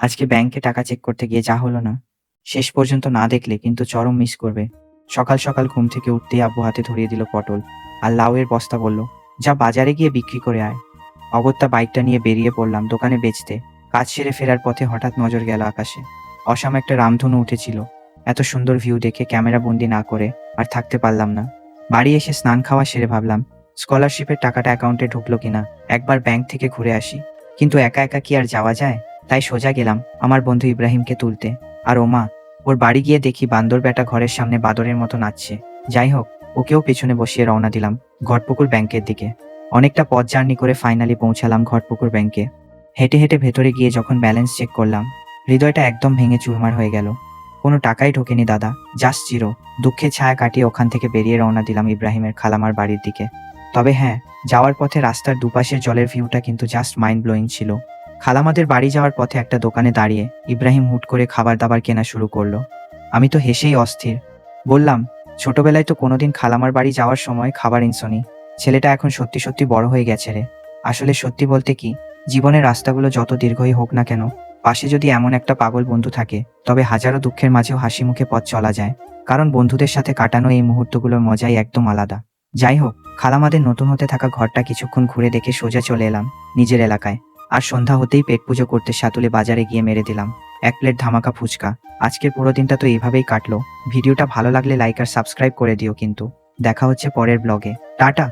আজকে ব্যাংকে টাকা চেক করতে গিয়ে যা হলো না, শেষ পর্যন্ত না দেখলে কিন্তু চরম মিস করবে। সকাল সকাল ঘুম থেকে উঠতেই আব্বু হাতে ধরিয়ে দিল পটল আর লাউয়ের বস্তা, বলল, যা বাজারে গিয়ে বিক্রি করে আয়। অগত্যা বাইকটা নিয়ে বেরিয়ে পড়লাম দোকানে বেচতে। কাজ সেরে ফেরার পথে হঠাৎ নজর গেল আকাশে। অসাম একটা রামধনু উঠেছিল। এত সুন্দর ভিউ দেখে ক্যামেরা বন্দি না করে আর থাকতে পারলাম না। বাড়ি এসে স্নান খাওয়া সেরে ভাবলাম, স্কলারশিপের টাকাটা অ্যাকাউন্টে ঢুকলো কিনা, একবার ব্যাংক থেকে ঘুরে আসি। কিন্তু একা একা কি আর যাওয়া যায়? তাই সোজা গেলাম আমার বন্ধু ইব্রাহিমকে তুলতে। আর ওমা, ওর বাড়ি গিয়ে দেখি বান্দর বেটা ঘরের সামনে বাদরের মতো নাচছে। যাই হোক, ওকেও পেছনে বসিয়ে রওনা দিলাম ঘটপুকুর ব্যাংকের দিকে। অনেকটা পথ জার্নি করে ফাইনালি পৌঁছালাম ঘটপুকুর ব্যাংকে। হেঁটে হেঁটে ভেতরে গিয়ে যখন ব্যালেন্স চেক করলাম, হৃদয়টা একদম ভেঙে চুরমার হয়ে গেল। কোনো টাকাই ঢোকেনি দাদা, জাস্ট জিরো। দুঃখের ছায়া কাটিয়ে ওখান থেকে বেরিয়ে রওনা দিলাম ইব্রাহিমের খালামার বাড়ির দিকে। তবে হ্যাঁ, যাওয়ার পথে রাস্তার দুপাশের জলের ভিউটা কিন্তু জাস্ট মাইন্ড ব্লোয়িং ছিল। খালামাদের বাড়ি যাওয়ার পথে একটা দোকানে দাঁড়িয়ে ইব্রাহিম হুট করে খাবার দাবার কেনা শুরু করলো। আমি তো হেসেই অস্থির। বললাম, ছোটবেলায় তো কোনোদিন খালামার বাড়ি যাওয়ার সময় খাবার ইনসনি। ছেলেটা এখন সত্যি সত্যি বড় হয়ে গেছে রে। আসলে সত্যি বলতে কি, জীবনের রাস্তাগুলো যত দীর্ঘই হোক না কেন, পাশে যদি এমন একটা পাগল বন্ধু থাকে, তবে হাজারো দুঃখের মাঝেও হাসি মুখে পথ চলা যায়। কারণ বন্ধুদের সাথে কাটানো এই মুহূর্তগুলোর মজাই একদম আলাদা। যাই হোক, খালামাদের নতুন হতে থাকা ঘরটা কিছুক্ষণ ঘুরে দেখে সোজা চলে এলাম নিজের এলাকায়। আর সন্ধ্যা হতেই পেট পুজো করতে সাতুলে বাজারে গিয়ে মেরে দিলাম 1 প্লেট ধামাকা ফুচকা। আজকের পুরো দিনটা তো এইভাবেই কাটলো। ভিডিওটা ভালো লাগলে লাইক আর সাবস্ক্রাইব করে দিও কিন্তু। দেখা হচ্ছে পরের ব্লগে। টাটা।